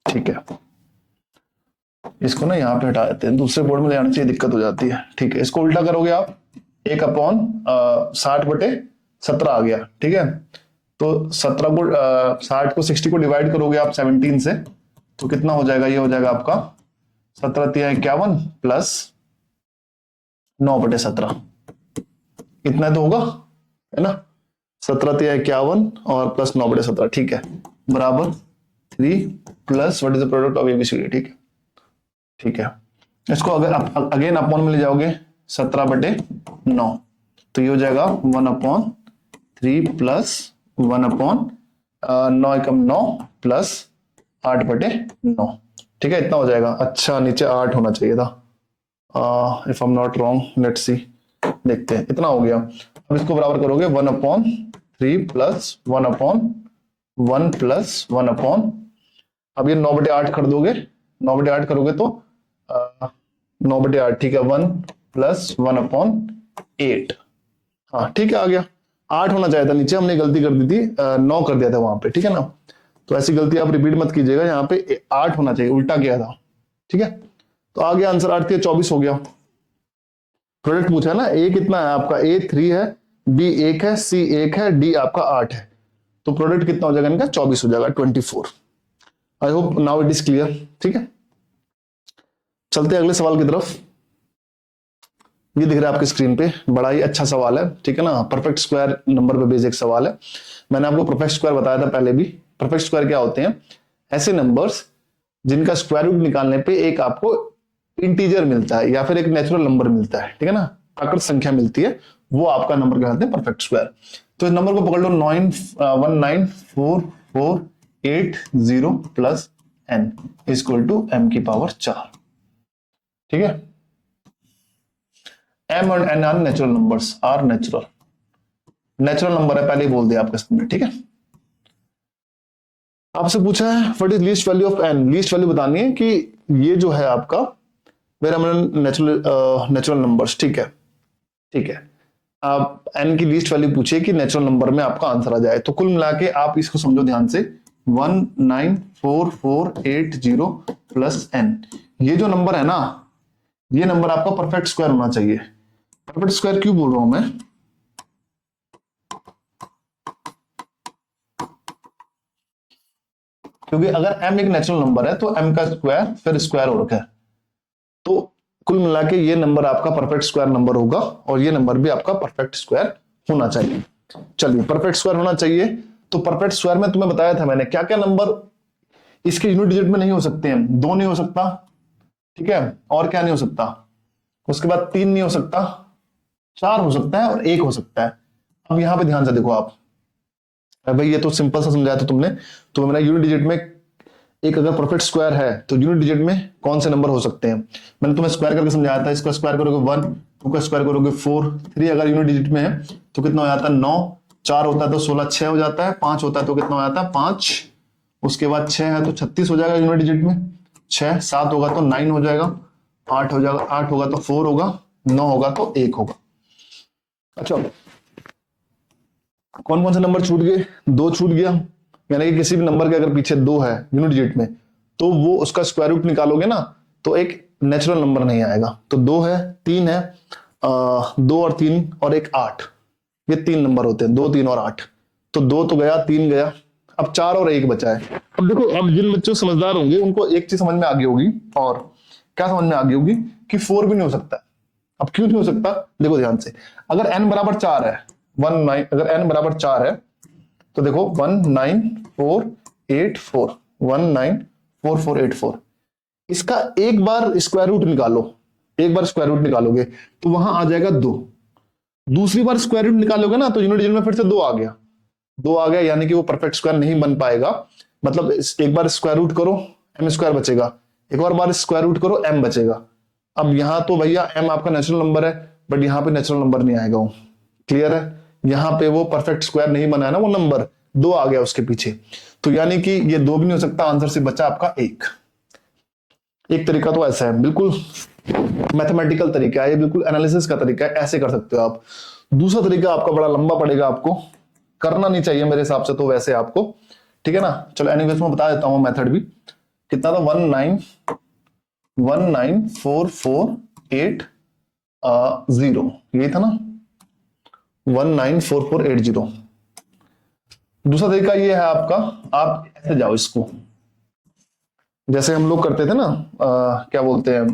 ठीक है, इसको ना यहाँ पे हटा देते हैं, दूसरे बोर्ड में ले आने से दिक्कत हो जाती है। ठीक है, इसको उल्टा करोगे आप, 1/60/17 आ गया। ठीक है, तो 17 को 60 को 60 को डिवाइड करोगे आप 17 से, तो कितना हो जाएगा? ये हो जाएगा आपका 17 3 51 प्लस 9/17। इतना तो होगा, है ना, 17 3 51 और प्लस 9/17। ठीक है, बराबर 3 plus what is the product of ABCD. ठीक है, ठीक है। इसको अगर आप अगेन अपॉन में ले जाओगे 17/9, तो ये हो जाएगा 1/3 प्लस 1/9 प्लस 8/9। ठीक है, इतना हो जाएगा। अच्छा, नीचे 8 होना चाहिए था, if I am not wrong, let's see, देखते हैं। इतना हो गया। अब इसको बराबर करोगे 1/3 प्लस 1/1 प्लस 1/, अब ये 9/8 कर दोगे, 9/8 करोगे तो 9/8, ठीक है, 1 प्लस 1/8। हाँ ठीक है, आ गया। 8 होना चाहिए था, नीचे हमने गलती कर दी थी, 9 कर दिया था वहां पे। ठीक है ना, तो ऐसी गलती आप रिपीट मत कीजिएगा, यहाँ पे 8 होना चाहिए, उल्टा किया था। ठीक है, तो आ गया आंसर, 8 24 हो गया। प्रोडक्ट पूछा है ना, ए कितना है आपका, ए 3 है, बी 1 है, सी 1 है, डी आपका 8 है, तो प्रोडक्ट कितना हो जाएगा इनका, 24 हो जाएगा, 24। I hope now it is clear. ठीक है, चलते हैं अगले सवाल की तरफ। ये दिख रहा है आपकी स्क्रीन पे, बड़ा ही अच्छा सवाल है। ठीक है ना, परफेक्ट स्क्वायर नंबर पे बेस्ड एक सवाल है। मैंने आपको परफेक्ट स्क्वायर बताया था पहले भी। परफेक्ट स्क्वायर क्या होते हैं, ऐसे नंबर्स जिनका स्क्वायर रूट निकालने पे एक आपको इंटीजर मिलता है या फिर एक नेचुरल नंबर मिलता है। ठीक है ना, प्राकृत संख्या मिलती है, वो आपका नंबर कहलाते हैं परफेक्ट स्क्वायर। तो इस नंबर को पकड़ लो, 19448 plus n equal to m की पावर 4। ठीक है, m और n are natural numbers, are natural number है, पहले ही बोल दिया आपके सामने। ठीक है, आपसे पूछा है what is least value of n, least value बतानी है कि ये जो है आपका वेरी नेचुरल नंबर्स। ठीक है, ठीक है, आप n की लीस्ट वैल्यू पूछिए कि नेचुरल नंबर में आपका आंसर आ जाए। तो कुल मिला के आप इसको समझो ध्यान से, 19448 प्लस n, ये जो नंबर है ना, ये नंबर आपका परफेक्ट स्क्वायर होना चाहिए। परफेक्ट स्क्वायर क्यों बोल रहा हूं मैं, क्योंकि अगर m एक नेचुरल नंबर है तो m का स्क्वायर फिर स्क्वायर हो रखा है, तो कुल मिला के ये नंबर आपका परफेक्ट स्क्वायर नंबर होगा, और ये नंबर भी आपका परफेक्ट स्क्वायर होना चाहिए। चलिए, परफेक्ट स्क्वायर होना चाहिए, तो परफेक्ट स्क्वायर में तुम्हें बताया था मैंने क्या क्या नंबर इसके यूनिट डिजिट में नहीं हो सकते हैं। 2 नहीं हो सकता, ठीक है, और क्या नहीं हो सकता, उसके बाद 3 नहीं हो सकता, 4 हो सकता है, और 1 हो सकता है। अब यहां पे ध्यान से देखो आप, भाई ये तो सिंपल सा समझाया था तुमने, तो मेरा यूनिट डिजिट में एक अगर परफेक्ट स्क्वायर है तो यूनिट डिजिट में कौन से नंबर हो सकते हैं, मैंने तुम्हें स्क्वायर करके समझाया था। इसका स्क्वायर करोगे 1, 2 का स्क्वायर करोगे 4, 3 अगर यूनिट डिजिट में है तो कितना हो जाता है 9, 4 होता है तो 16, 6 हो जाता है, 5 होता है तो कितना हो जाता है 5, उसके बाद 6 है तो 36 हो जाएगा यूनिट डिजिट में, 6, 7 होगा तो 9 हो जाएगा, 8 हो जाएगा, 8 होगा तो 4 होगा, 9 होगा तो 1 होगा। अच्छा, कौन कौन से नंबर छूट गए, 2 छूट गया, यानी कि किसी भी नंबर के अगर पीछे 2 है यूनिट डिजिट में तो वो उसका स्क्वायर रूट निकालोगे ना तो एक नेचुरल नंबर नहीं आएगा। तो 2 है, 3 है, 2 और 3 और एक 8, ये 3 नंबर होते हैं, 2, 3 और 8। तो 2 तो गया, 3 गया, अब 4 और 1 बचा है। अब देखो, अब जिन बच्चों समझदार होंगे उनको एक चीज समझ में आ गई होगी, और क्या समझ में आ गई होगी कि 4 भी नहीं हो सकता। अब क्यों नहीं हो सकता, देखो ध्यान से, अगर n बराबर 4 है, 19, अगर n बराबर 4 है तो देखो 19484, 194484, इसका एक बार स्क्वायर रूट निकालो, एक बार स्क्वायर रूट निकालोगे तो वहां आ जाएगा 2, दूसरी बार स्क्वायर रूट निकालोगे ना तो यूनिट डिजिट में फिर से 2 आ गया, 2 आ गया, यानी कि वो परफेक्ट स्क्वायर नहीं बन पाएगा। मतलब एक बार स्क्वायर रूट करो m स्क्वायर बचेगा, एक और बार स्क्वायर रूट करो m बचेगा। अब यहां तो भैया m आपका नेचुरल नंबर है, बट यहां पे नेचुरल नंबर नहीं आएगा वो, क्लियर है, यहां पे वो परफेक्ट स्क्वायर नहीं बना है ना, वो नंबर 2 आ गया उसके पीछे, तो यानी कि ये 2 भी नहीं हो सकता, आंसर से बचा आपका 1। एक तरीका तो ऐसा है, बिल्कुल मैथमेटिकल तरीका है, ये बिल्कुल एनालिसिस का तरीका है, ऐसे कर सकते हो आप। दूसरा तरीका आपका बड़ा लंबा पड़ेगा, आपको करना नहीं चाहिए मेरे हिसाब से तो वैसे आपको, ठीक है ना। चलो एनीवेज मैं बता देता हूं मेथड भी, कितना था 1919448 यही था ना, 194480। दूसरा तरीका ये है आपका, आप ऐसे जाओ इसको, जैसे हम लोग करते थे ना, क्या बोलते हैं,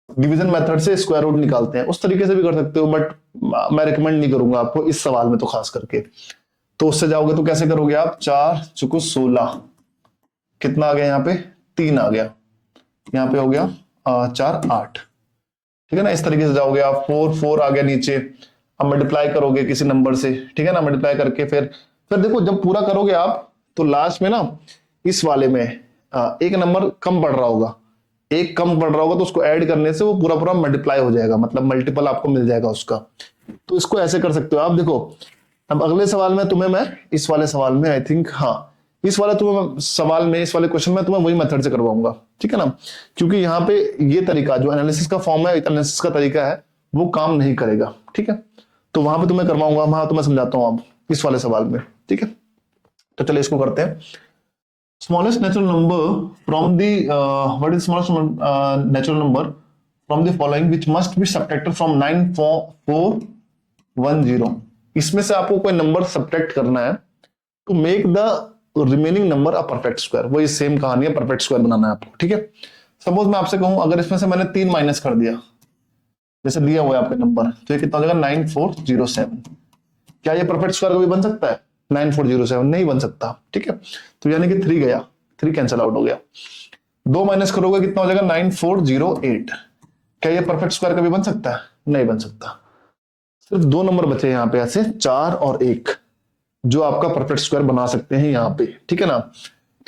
डिवीजन मेथड से स्क्वायर रूट निकालते हैं, उस तरीके से भी कर सकते हो, बट मैं रिकमेंड नहीं करूंगा आपको इस सवाल में तो खास करके। तो उससे जाओगे तो कैसे करोगे आप, 4 चुको 16, कितना आ गया यहाँ पे 3 आ गया, यहाँ पे हो गया 4 8, ठीक है ना। इस तरीके से जाओगे आप, 4 4 आ गया नीचे, अब मल्टीप्लाई करोगे किसी नंबर से, ठीक है ना। मल्टीप्लाई करके फिर देखो जब पूरा करोगे आप तो लास्ट में ना इस वाले में एक नंबर कम पड़ रहा होगा, एक कम पड़ रहा होगा, तो उसको ऐड करने से वो पूरा पूरा मल्टीप्लाई हो जाएगा, मतलब मल्टीपल आपको मिल जाएगा उसका। तो इसको ऐसे कर सकते हो आप। देखो अब अगले सवाल में तुम्हें मैं इस वाले सवाल में आई थिंक, हाँ इस वाले तुम्हें सवाल में, इस वाले क्वेश्चन में तुम्हें वही मेथड से करवाऊंगा, ठीक है ना। क्योंकि यहाँ पे ये तरीका जो एनालिसिस का फॉर्म है, एनालिसिस का तरीका है, वो काम नहीं करेगा, ठीक है। तो वहां पे तुम्हें करवाऊंगा, वहां तो मैं समझाता हूँ अब इस वाले सवाल में, ठीक है। तो चलिए इसको करते हैं। Smallest natural number from the what is smallest natural number from the following which must be subtracted from 94410। इसमें से आपको कोई नंबर सब्ट्रैक्ट करना है to make the remaining number a perfect square. वही सेम कहानी है, परफेक्ट स्क्वायर बनाना है आपको, ठीक है। सपोज मैं आपसे कहूं अगर इसमें से मैंने 3 माइनस कर दिया, जैसे दिया हुआ है आपका नंबर, तो ये कितना हो जाएगा 9407। क्या ये परफेक्ट स्क्वायर कभी बन सकता है? 9407 नहीं बन सकता, ठीक है। तो यानी कि 3 गया, 3 कैंसिल आउट हो गया। 2 माइनस करोगे कितना हो जाएगा 9408। क्या ये परफेक्ट स्क्वायर कभी बन सकता है? नहीं बन सकता। सिर्फ 2 नंबर बचे यहाँ पे, ऐसे 4 और 1, जो आपका परफेक्ट स्क्वायर बना सकते हैं यहाँ पे, ठीक है ना।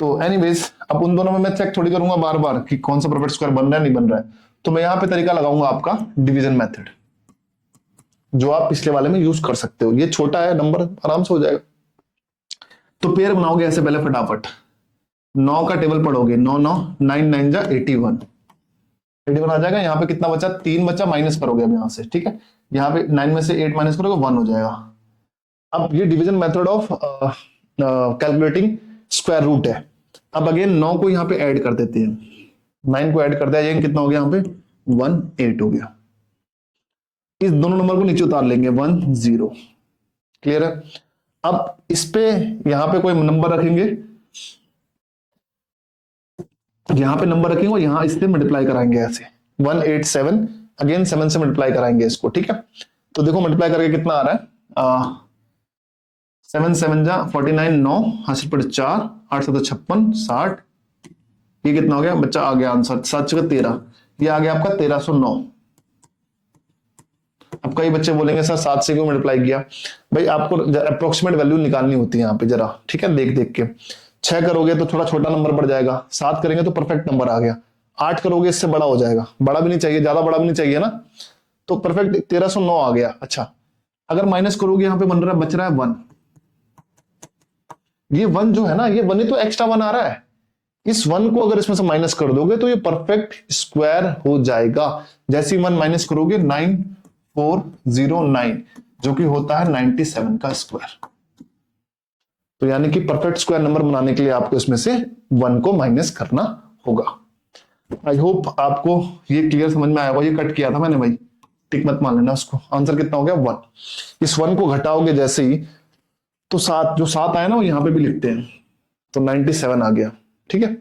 तो एनीवेज अब उन दोनों में मैं चेक थोड़ी करूंगा बार बार कि कौन सा परफेक्ट स्क्वायर बन रहा है नहीं बन रहा है, तो मैं यहाँ पे तरीका लगाऊंगा आपका डिवीजन मेथड, जो आप पिछले वाले में यूज कर सकते हो। ये छोटा है नंबर, आराम से हो जाएगा। तो पेयर बनाओगे ऐसे पहले फटाफट, 9 का टेबल पढ़ोगे, 9 9 9 9 जा 81, 81 आ जाएगा। यहाँ पे कितना बचा, 3 बचा, माइनस करोगे अब यहाँ से, ठीक है। यहाँ पे 9 में से 8 माइनस करोगे 1 हो जाएगा। अब ये division method of calculating square root है। अब अगेन 9 को यहाँ पे ऐड कर देते हैं, 9 को ऐड कर दिया, ये कितना हो गया यहाँ पे 1 8 हो गया। इस दोनों नंबर को नीचे उतार लेंगे 1 0, क्लियर है। अब इस पे यहाँ पे कोई नंबर रखेंगे, यहाँ पे नंबर रखेंगे और यहाँ इससे मल्टीप्लाई कराएंगे ऐसे 187, अगेन 7 से मल्टीप्लाई कराएंगे इसको, ठीक है। तो देखो मल्टीप्लाई करके कितना आ रहा है, 7 7 जा 49, 9 हासिल पर 4, 8 7 56, 60, ये कितना हो गया बच्चा, आ गया आंसर 7 6 13, ये आ गया आपका 1309। अब कई बच्चे बोलेंगे सर 7 से क्यों मल्टीप्लाई किया? भाई आपको अप्रोक्सीमेट वैल्यू निकालनी होती है यहाँ पे जरा, ठीक है, देख देख के। 6 करोगे तो थोड़ा छोटा नंबर बढ़ जाएगा, 7 करेंगे तो परफेक्ट नंबर आ गया, 8 करोगे इससे बड़ा हो जाएगा, बड़ा भी नहीं चाहिए, ज्यादा बड़ा भी नहीं चाहिए ना, तो परफेक्ट 1309 आ गया। अच्छा अगर माइनस करोगे यहाँ पे बन रहा है, बच रहा है 1, ये 1 जो है ना, ये 1 ही तो एक्स्ट्रा 1 आ रहा है, इस 1 को अगर इसमें से माइनस कर दोगे तो ये परफेक्ट स्क्वायर हो जाएगा। जैसे ही 1 माइनस करोगे 9409, जो कि होता है 97 का स्क्वायर। तो यानी कि परफेक्ट स्क्वायर नंबर बनाने के लिए आपको इसमें से 1 को माइनस करना होगा। आई होप आपको ये क्लियर समझ में आया होगा। ये कट किया था मैंने भाई, टिक मत मान लेना उसको। आंसर कितना हो गया 1। इस 1 को घटाओगे जैसे ही तो 7, जो 7 आया ना वो यहां पे भी लिखते हैं, तो 97 आ गया, ठीक है।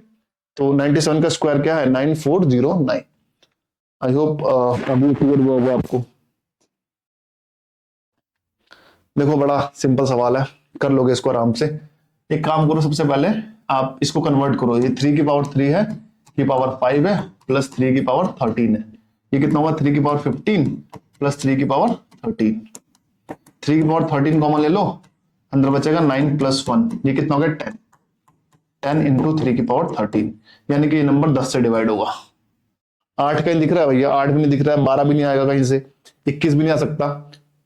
तो 97 का स्क्वायर क्या है 9409। आई होप अभी क्लियर हुआ होगा आपको। देखो बड़ा सिंपल सवाल है, कर लोगे इसको आराम से। एक काम करो, सबसे पहले आप इसको कन्वर्ट करो, ये 3 की पावर 3 है, की पावर 5 है, प्लस 3 की पावर 13 है, ये कितना हुआ 3 की पावर 15 प्लस 3 की पावर 13। 3 की पावर 13 कॉमन ले लो, अंदर बचेगा 9 प्लस 1, ये कितना हो गया 10, 10 इंटू 3 की पावर 13, यानी कि ये नंबर 10 से डिवाइड होगा। 8 कहीं दिख रहा है भैया? 8 भी नहीं दिख रहा है, 12 भी नहीं आएगा कहीं से, 21 भी नहीं आ सकता,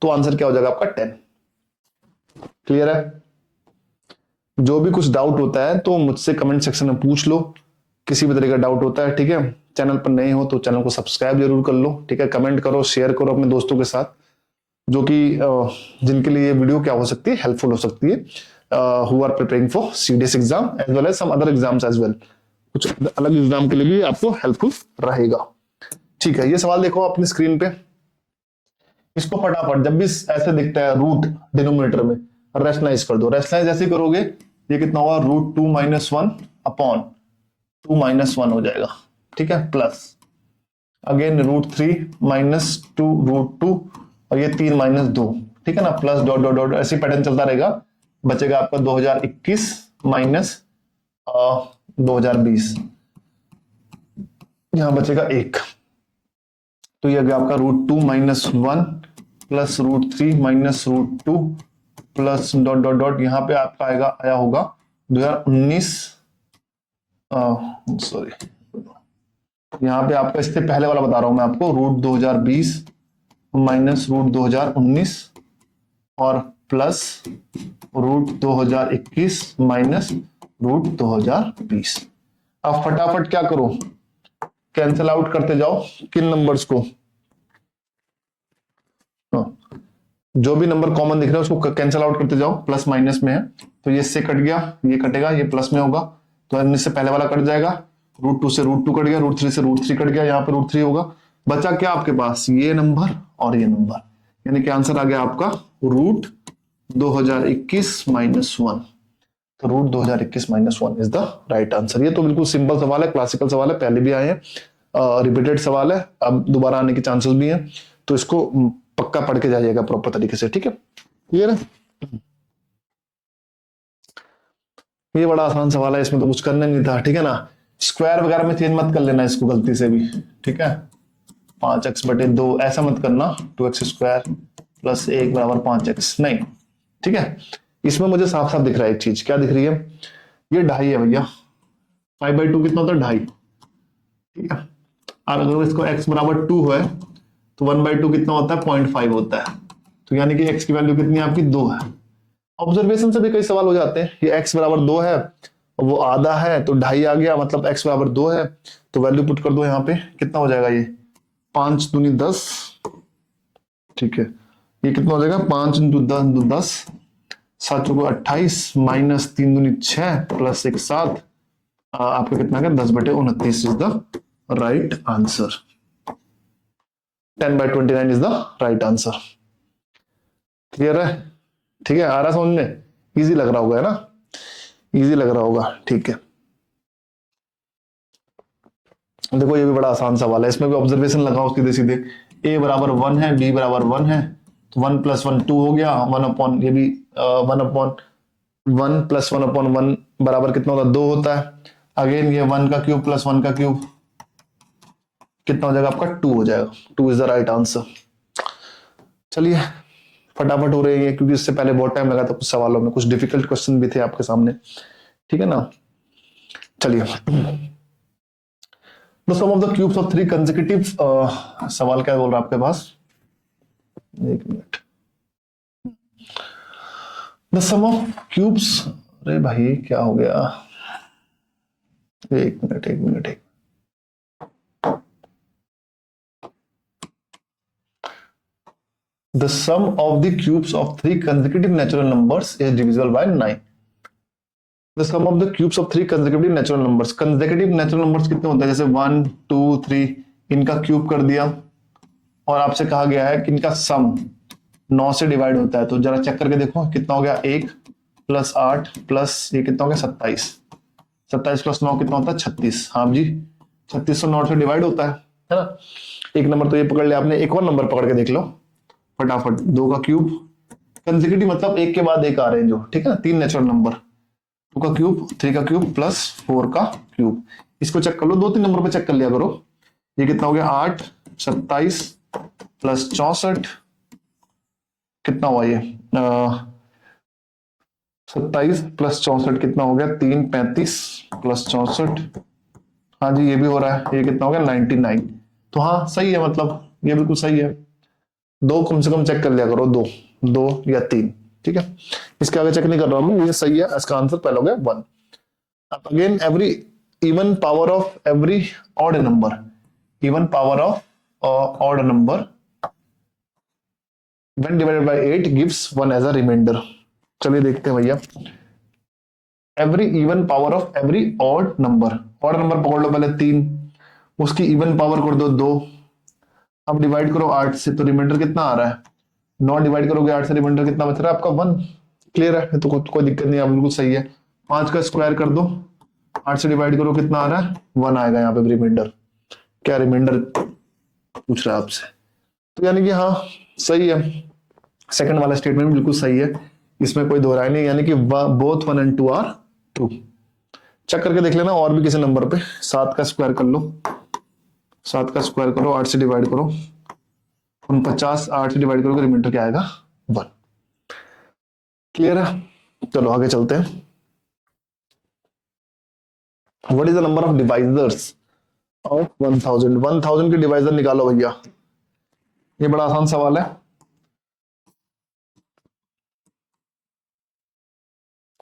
तो आंसर क्या हो जाएगा आपका 10। क्लियर है? जो भी कुछ डाउट होता है तो मुझसे कमेंट सेक्शन में पूछ लो, किसी भी तरह का डाउट होता है, ठीक है। चैनल पर नए हो तो चैनल को सब्सक्राइब जरूर कर लो, ठीक है। कमेंट करो, शेयर करो अपने दोस्तों के साथ, जो कि जिनके लिए ये वीडियो क्या हो सकती है, हेल्पफुल हो सकती है, who are preparing for CDS exam as well as some other exams as well. कुछ अलग एग्जाम के लिए भी आपको हेल्पफुल रहेगा, ठीक है। ये सवाल देखो अपनी स्क्रीन पे, इसको फटाफट जब भी ऐसे दिखता है रूट डिनोमिनेटर में, रैशनलाइज कर दो। रैशनलाइज ऐसे करोगे, ये कितना होगा √2 - 1 अपॉन 2 - 1 हो जाएगा, ठीक है, प्लस अगेन √3 - 2 √2 और ये 3 - 2, ठीक है ना, प्लस डॉट डॉट डॉट, ऐसे पैटर्न चलता रहेगा बचेगा आपका 2021 माइनस 2020, यहां बचेगा 1। तो ये गया आपका √2 minus 1 plus √3 minus √2 plus dot dot dot, यहाँ पे आपका आया होगा 2019, सॉरी यहाँ पे आपका इससे पहले वाला बता रहा हूं मैं आपको, √2020 माइनस √2019 और प्लस √2021 माइनस √2020। अब फटाफट क्या करो, कैंसिल आउट करते जाओ किन नंबर्स को, जो भी नंबर कॉमन दिख रहा है उसको कैंसिल आउट करते जाओ, प्लस माइनस में है तो ये इससे कट गया, ये कटेगा, ये प्लस में होगा तो इससे पहले वाला कट जाएगा, √2 से √2 कट गया, √3 से √3 कट गया, यहाँ पे √3 होगा, बचा क्या आपके पास, ये नंबर और ये नंबर, यानी कि आंसर आ गया आपका √2021 माइनस 1। तो √2021 minus 1 is the right answer. ये तो बिल्कुल सिंपल सवाल है, क्लासिकल सवाल है, पहले भी आए हैं, रिपीटेड सवाल है, अब दोबारा आने के चांसेस भी हैं, तो इसको पक्का पढ़ के जाइएगा प्रॉपर तरीके से, ठीक है, क्लियर है। ये बड़ा आसान सवाल है, इसमें तो कुछ करना नहीं था, ठीक है ना। स्क्वायर वगैरह में चेंज मत कर लेना इसको गलती से भी, ठीक है, 5x/2 ऐसा मत करना, 2x² प्लस 1 बराबर 5x नहीं, ठीक है। इसमें मुझे साफ साफ दिख रहा है एक चीज, क्या दिख रही है, ये 2.5 है भैया, 5/2 कितना होता है 2.5, ठीक है। और अगर इसको x बराबर 2 है तो 1/2 कितना होता है 0.5 होता है, तो यानी कि x की वैल्यू कितनी है आपकी 2 है। ऑब्जर्वेशन से भी कई सवाल हो जाते हैं, ये x बराबर 2 है वो आधा है तो 2.5 आ गया, मतलब x बराबर 2 है तो वैल्यू पुट कर दो यहाँ पे, कितना हो जाएगा ये 5 दूनी 10, ठीक है, ये कितना हो जाएगा 5 × 10 10, 7 चौको 28 माइनस 3 दूनी 6 प्लस 1 7, आपका कितना आ गया 10/29 is the right answer, 10/29 is the right answer. Clear है, ठीक है, आ रहा समझ में, इजी लग रहा होगा है ना, इजी लग रहा होगा, ठीक है। देखो ये भी बड़ा आसान सवाल है, इसमें भी ऑब्जर्वेशन लगाओ सीधे सीधे, a बराबर 1 है, b बराबर 1 है, तो 1 + 1 2 हो गया, 1/, ये भी 1/1 + 1/1 बराबर कितना होता है 2 होता है, अगेन ये 1 का क्यूब प्लस 1 का क्यूब कितना हो जाएगा आपका 2 हो जाएगा, 2 इज द राइट आंसर। चलिए फटाफट हो रही है क्योंकि इससे पहले बहुत टाइम लगा था कुछ सवालों में, कुछ डिफिकल्ट क्वेश्चन भी थे आपके सामने, ठीक है ना। चलिए the sum of the cubes of 3 consecutive, सवाल क्या बोल रहा है आपके पास, एक minute, the sum of cubes, अरे भाई क्या हो गया, एक minute, the sum of the cubes of 3 consecutive natural numbers is divisible by 9। the sum of the cubes of 3 consecutive natural numbers, consecutive natural numbers कितने होते हैं, जैसे 1 2 3, इनका क्यूब कर दिया और आपसे कहा गया है कि इनका सम 9 से डिवाइड होता है, तो जरा चेक करके देखो कितना हो गया, 1 + 8 प्लस ये कितना हो गया 27, 27 + 9 कितना होता है 36, हाँ जी 36 9 से डिवाइड होता है ना। एक नंबर तो ये पकड़ लिया आपने, एक और नंबर पकड़ के देख लो फटाफट, 2 का क्यूब, कंसेक्यूटिव मतलब एक के बाद एक आ रहे हैं जो, ठीक है ना, 3 नेचुरल नंबर, 2 का क्यूब 3 का क्यूब प्लस 4 का क्यूब, इसको चेक कर लो, 2-3 नंबर पे चेक कर लिया करो, ये कितना हो गया 8 27 प्लस 64, कितना हुआ ये 27 प्लस 64 कितना हो गया 3 35 प्लस 64, हाँ जी ये भी हो रहा है, ये कितना हो गया 99, तो हाँ सही है, मतलब ये बिल्कुल सही है, 2 कम से कम चेक कर लिया करो, 2 या 3, ठीक है, इसके आगे चेक नहीं कर रहा हूं, ये सही है, इसका आंसर पहले हो गया 1। अब again every even power of every odd number, even power of odd number when divided by 8 gives 1 as a remainder। चलिए देखते हैं भैया, every even power of every odd number पकड़ लो पहले 3, उसकी इवन पावर कर दो 2, अब डिवाइड करो 8 से, तो रिमाइंडर कितना आ रहा है 9, डिवाइड करोगे 8 से, रिमाइंडर कितना बच रहा है आपका 1। क्लियर है, तो कोई दिक्कत नहीं है, बिल्कुल सही है। 5 का स्क्वायर कर दो, 8 से डिवाइड करो, कितना आ रहा है 1 आएगा यहाँ पे रिमाइंडर, क्या रिमाइंडर पूछ रहा है आपसे, तो यानी कि हाँ सही है, सेकंड वाला स्टेटमेंट बिल्कुल सही है, इसमें कोई दोहराई नहीं, यानी कि both 1 and 2 are true. Check करके देख लेना और भी किसी नंबर पे। 7 का स्क्वायर कर लो, 7 का स्क्वायर करो, 8 से डिवाइड करो, 49, 8 से डिवाइड करोगे रिमाइंडर क्या आएगा 1। क्लियर है? चलो आगे चलते हैं। What is the number of divisors of 1000? 1000 के डिवाइजर निकालो भैया, ये बड़ा आसान सवाल है।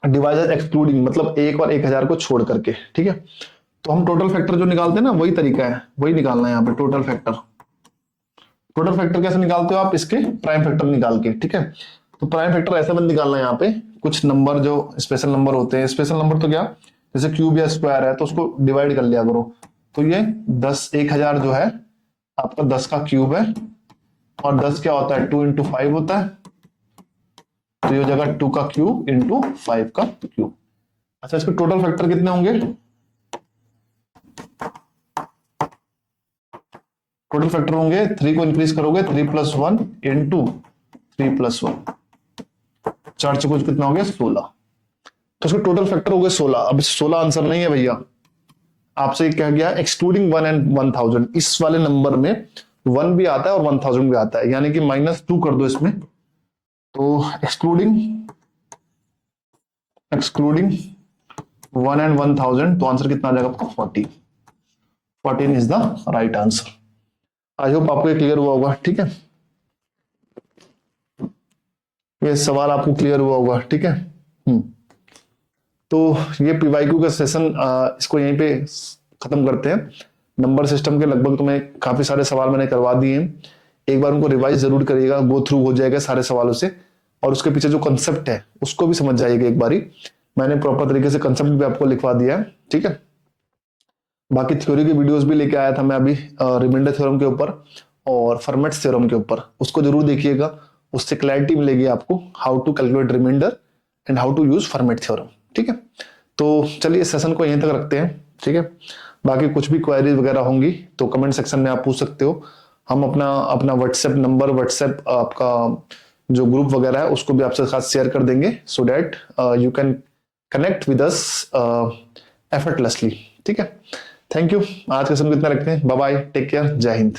डिवाइजर एक्सक्लूडिंग मतलब 1 और 1000 को छोड़ करके, ठीक है। तो हम टोटल फैक्टर जो निकालते हैं ना, वही तरीका है, वही निकालना है यहाँ पे। टोटल फैक्टर, टोटल फैक्टर कैसे निकालते हो आप? इसके प्राइम फैक्टर निकाल के, ठीक है। तो प्राइम फैक्टर ऐसे मत निकालना है यहाँ पे, कुछ नंबर जो स्पेशल नंबर होते हैं, स्पेशल नंबर तो क्या, जैसे क्यूब या स्क्वायर है तो उसको डिवाइड कर लिया करो। तो ये 10,000 जो है आपका 10 का क्यूब है, और 10 क्या होता है 2 into 5 होता है, तो ये जगह 2 का क्यूब इंटू 5 का क्यूब। अच्छा, इसके टोटल फैक्टर कितने होंगे? टोटल फैक्टर होंगे 3 को इंक्रीज करोगे 3 + 1 इंटू 3 + 1, 4 से कुछ कितना हो गया 16। तो इसके टोटल फैक्टर हो गए 16। अब 16 आंसर नहीं है भैया, आपसे क्या गया एक्सक्लूडिंग 1 and 1000। इस वाले नंबर में 1 भी आता है और 1000 भी आता है, यानी कि -2 कर दो इसमें। तो एक्सक्लूडिंग 1 and 1000, तो आंसर कितना आ जाएगा आपका 14। 14 is the right answer. I hope आपको ये क्लियर हुआ होगा, ठीक है। ये सवाल आपको क्लियर हुआ होगा, ठीक है। तो ये पीवाईक्यू का सेशन इसको यहीं पे खत्म करते हैं। नंबर सिस्टम के लगभग तुम्हें काफी सारे सवाल मैंने करवा दिए हैं, एक बार उनको रिवाइज जरूर करिएगा, गो थ्रू हो जाएगा सारे सवालों से, और उसके पीछे जो कंसेप्ट है उसको भी समझ जाइएगा एक बारी। मैंने प्रॉपर तरीके से कंसेप्ट भी आपको लिखवा दिया है, ठीक है। बाकी थ्योरी की वीडियोस भी लेके आया था मैं अभी, रिमाइंडर थ्योरम के ऊपर और फर्मेट्स थ्योरम के ऊपर, उसको जरूर देखिएगा, उससे क्लैरिटी मिलेगी आपको how to calculate reminder and how to use Fermat theorem, ठीक है। तो चलिए सेशन को यहीं तक रखते हैं, ठीक है। बाकी कुछ भी क्वेरीज वगैरह होंगी तो कमेंट सेक्शन में आप पूछ सकते हो। हम अपना व्हाट्सएप नंबर, व्हाट्सएप आपका जो ग्रुप वगैरह है उसको भी आपसे खास शेयर कर देंगे, so that you can connect with us effortlessly, ठीक है। Thank you. आज का सेशन को इतना रखते हैं। बाय बाय, टेक केयर, जय हिंद।